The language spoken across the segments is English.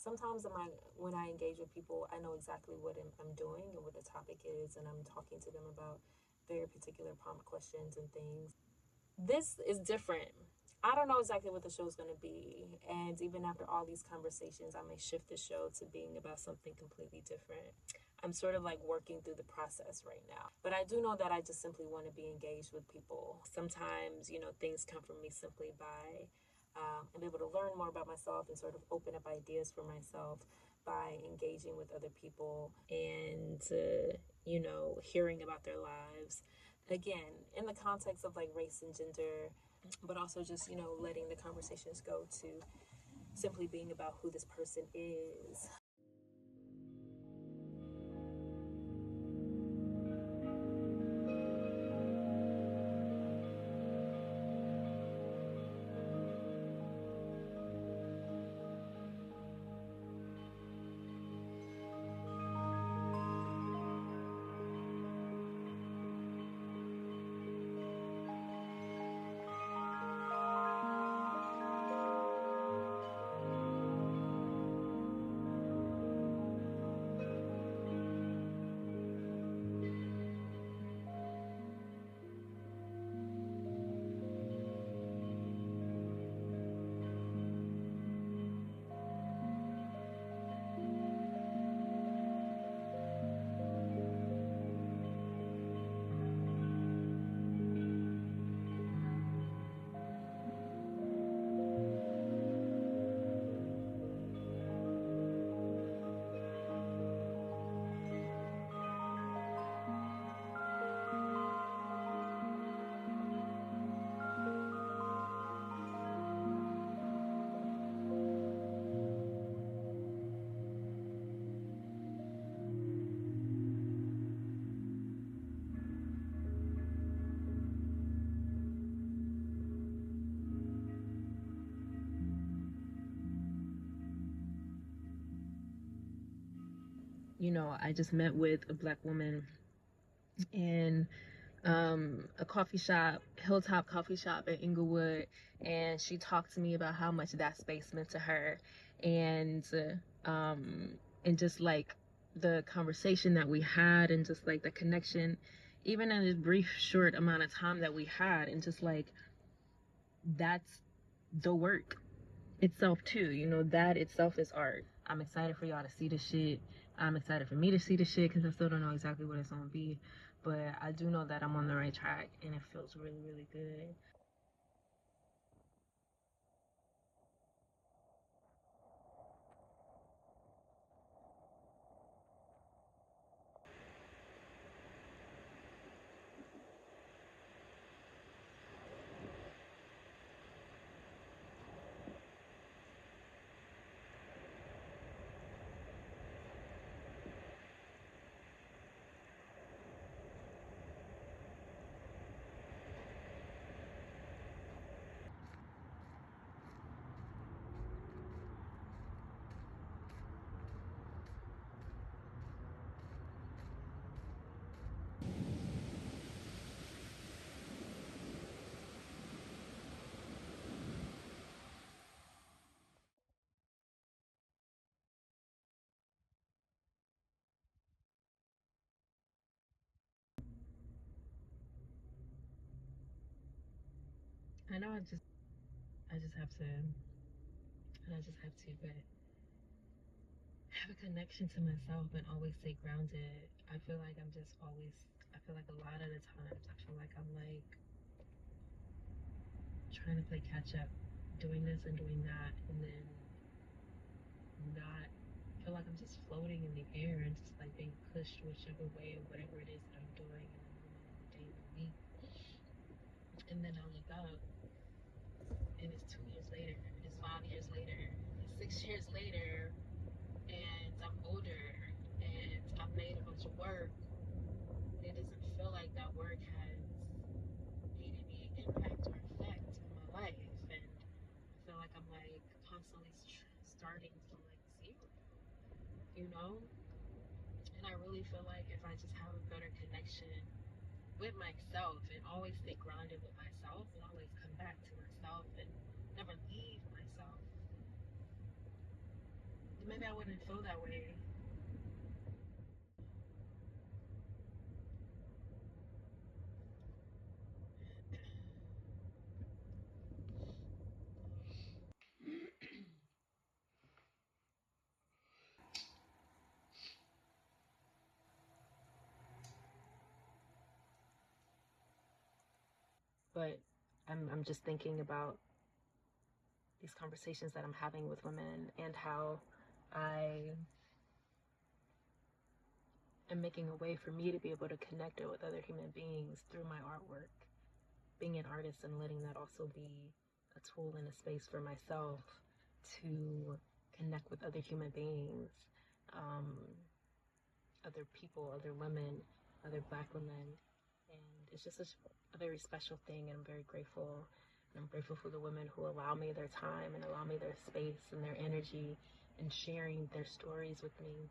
sometimes when I engage with people, I know exactly what I'm doing and what the topic is, and I'm talking to them about very particular prompt questions and things. This is different. I don't know exactly what the show is going to be, and even after all these conversations, I may shift the show to being about something completely different. I'm sort of like working through the process right now. But I do know that I just simply want to be engaged with people. Sometimes, things come from me simply by I'm able to learn more about myself and sort of open up ideas for myself by engaging with other people and, hearing about their lives. Again, in the context of like race and gender, but also just, letting the conversations go to simply being about who this person is. I just met with a Black woman in a coffee shop, Hilltop Coffee Shop in Inglewood, and she talked to me about how much that space meant to her, and and just like the conversation that we had, and just like the connection, even in this brief, short amount of time that we had, and just like that's the work itself too. That itself is art. I'm excited for y'all to see the shit. I'm excited for me to see the shit because I still don't know exactly what it's gonna be, but I do know that I'm on the right track and it feels really, really good. I know I just have to, and I just have to, but have a connection to myself and always stay grounded. I feel like I'm just always, I feel like a lot of the times, I feel like I'm like trying to play catch up, doing this and doing that, and then not feel like I'm just floating in the air and just like being pushed whichever way or whatever it is that I'm doing in the normal daily week. And then I look up and it's 2 years later, it's 5 years later, it's 6 years later, and I'm older and I've made a bunch of work. It doesn't feel like that work has made any impact or effect in my life. And I feel like I'm like constantly starting from like zero, you know? And I really feel like if I just have a better connection with myself and always stay grounded with myself and always come back to myself and never leave myself, maybe I wouldn't feel that way. But I'm just thinking about these conversations that I'm having with women and how I am making a way for me to be able to connect with other human beings through my artwork. Being an artist and letting that also be a tool and a space for myself to connect with other human beings, um, other people, other women, other Black women. And it's just a very special thing, and I'm very grateful. And I'm grateful for the women who allow me their time and allow me their space and their energy and sharing their stories with me.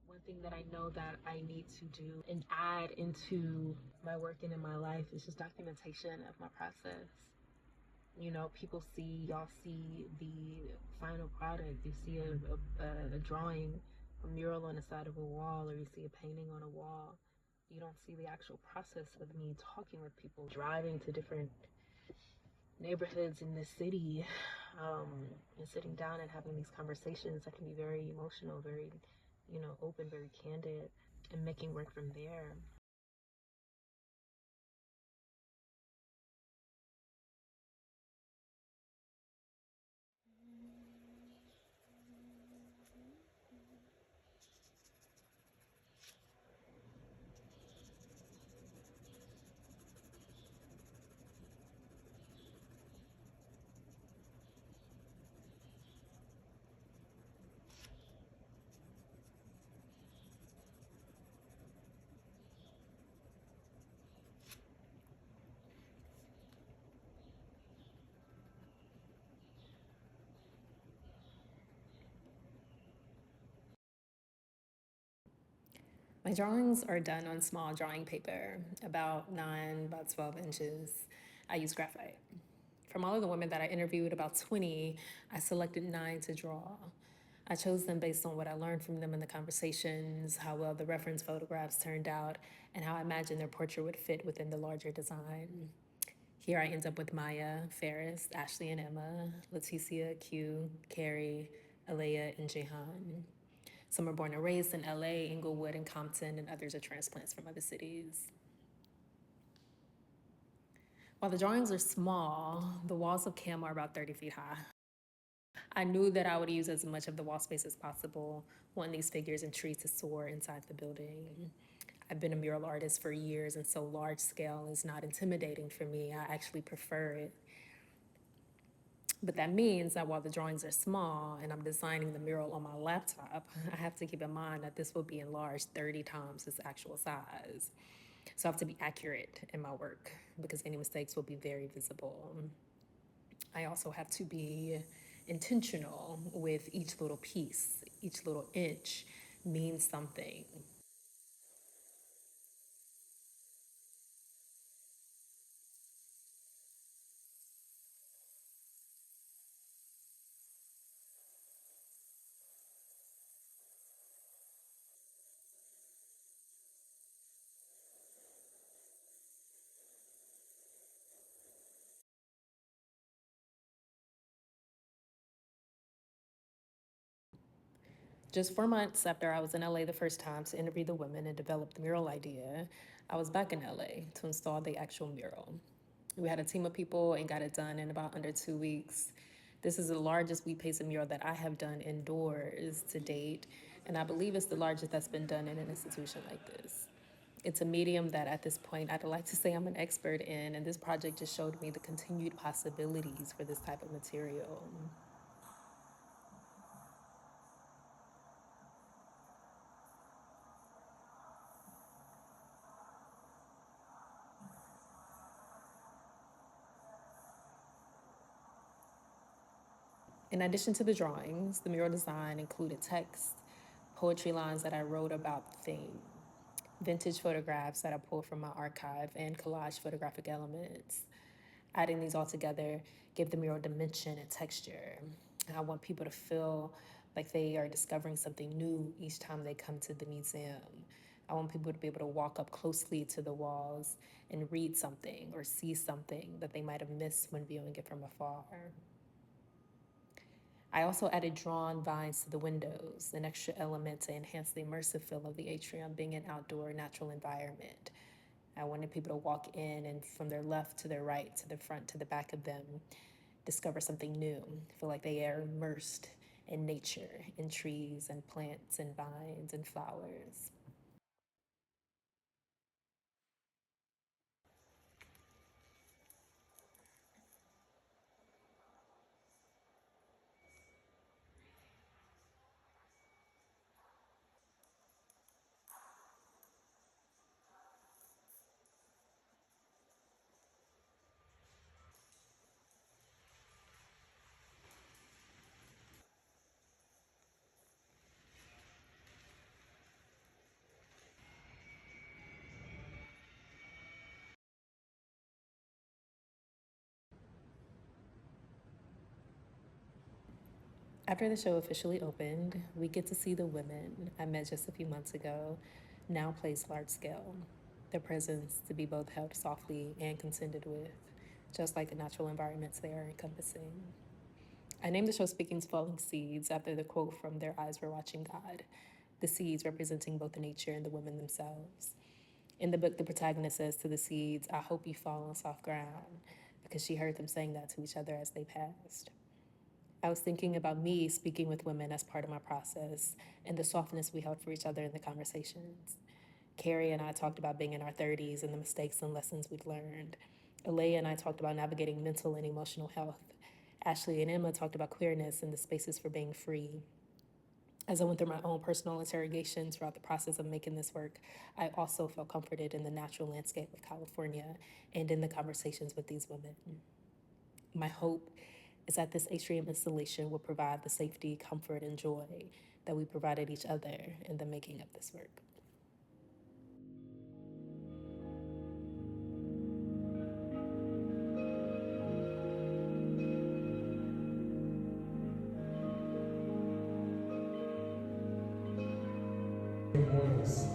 One thing that I know that I need to do and add into my work and in my life is just documentation of my process. You know, people see, y'all see the final product. You see a drawing, a mural on the side of a wall, or you see a painting on a wall. You don't see the actual process of me talking with people, driving to different neighborhoods in this city, and sitting down and having these conversations that can be very emotional, very, open, very candid, and making work from there. My drawings are done on small drawing paper, about 9, about 12 inches. I use graphite. From all of the women that I interviewed, about 20, I selected 9 to draw. I chose them based on what I learned from them in the conversations, how well the reference photographs turned out, and how I imagined their portrait would fit within the larger design. Here I end up with Maya, Ferris, Ashley and Emma, Leticia, Q, Carrie, Alea, and Jehan. Some are born and raised in LA, Inglewood, and Compton, and others are transplants from other cities. While the drawings are small, the walls of CAAM are about 30 feet high. I knew that I would use as much of the wall space as possible, wanting these figures and trees to soar inside the building. I've been a mural artist for years, and so large scale is not intimidating for me. I actually prefer it. But that means that while the drawings are small and I'm designing the mural on my laptop, I have to keep in mind that this will be enlarged 30 times its actual size. So I have to be accurate in my work because any mistakes will be very visible. I also have to be intentional with each little piece, each little inch means something. Just 4 months after I was in LA the first time to interview the women and develop the mural idea, I was back in LA to install the actual mural. We had a team of people and got it done in about under 2 weeks. This is the largest wheat pasted mural that I have done indoors to date, and I believe it's the largest that's been done in an institution like this. It's a medium that at this point I'd like to say I'm an expert in, and this project just showed me the continued possibilities for this type of material. In addition to the drawings, the mural design included text, poetry lines that I wrote about the theme, vintage photographs that I pulled from my archive, and collage photographic elements. Adding these all together gave the mural dimension and texture. And I want people to feel like they are discovering something new each time they come to the museum. I want people to be able to walk up closely to the walls and read something or see something that they might have missed when viewing it from afar. I also added drawn vines to the windows, an extra element to enhance the immersive feel of the atrium being an outdoor natural environment. I wanted people to walk in and from their left to their right, to the front, to the back of them, discover something new, feel like they are immersed in nature, in trees and plants and vines and flowers. After the show officially opened, we get to see the women I met just a few months ago now placed large scale. Their presence to be both held softly and contended with, just like the natural environments they are encompassing. I named the show Speaking's Falling Seeds after the quote from Their Eyes Were Watching God, the seeds representing both the nature and the women themselves. In the book, the protagonist says to the seeds, I hope you fall on soft ground, because she heard them saying that to each other as they passed. I was thinking about me speaking with women as part of my process and the softness we held for each other in the conversations. Carrie and I talked about being in our 30s and the mistakes and lessons we'd learned. Alea and I talked about navigating mental and emotional health. Ashley and Emma talked about queerness and the spaces for being free. As I went through my own personal interrogations throughout the process of making this work, I also felt comforted in the natural landscape of California and in the conversations with these women. My hope is that this atrium installation will provide the safety, comfort, and joy that we provided each other in the making of this work. Voice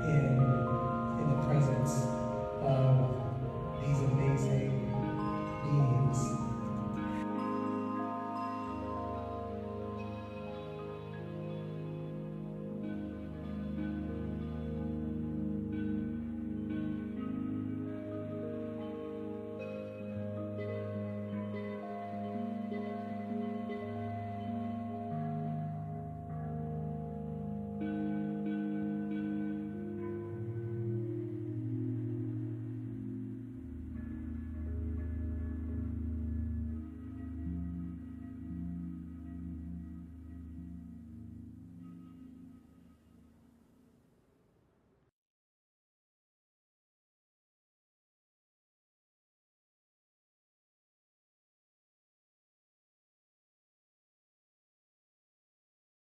in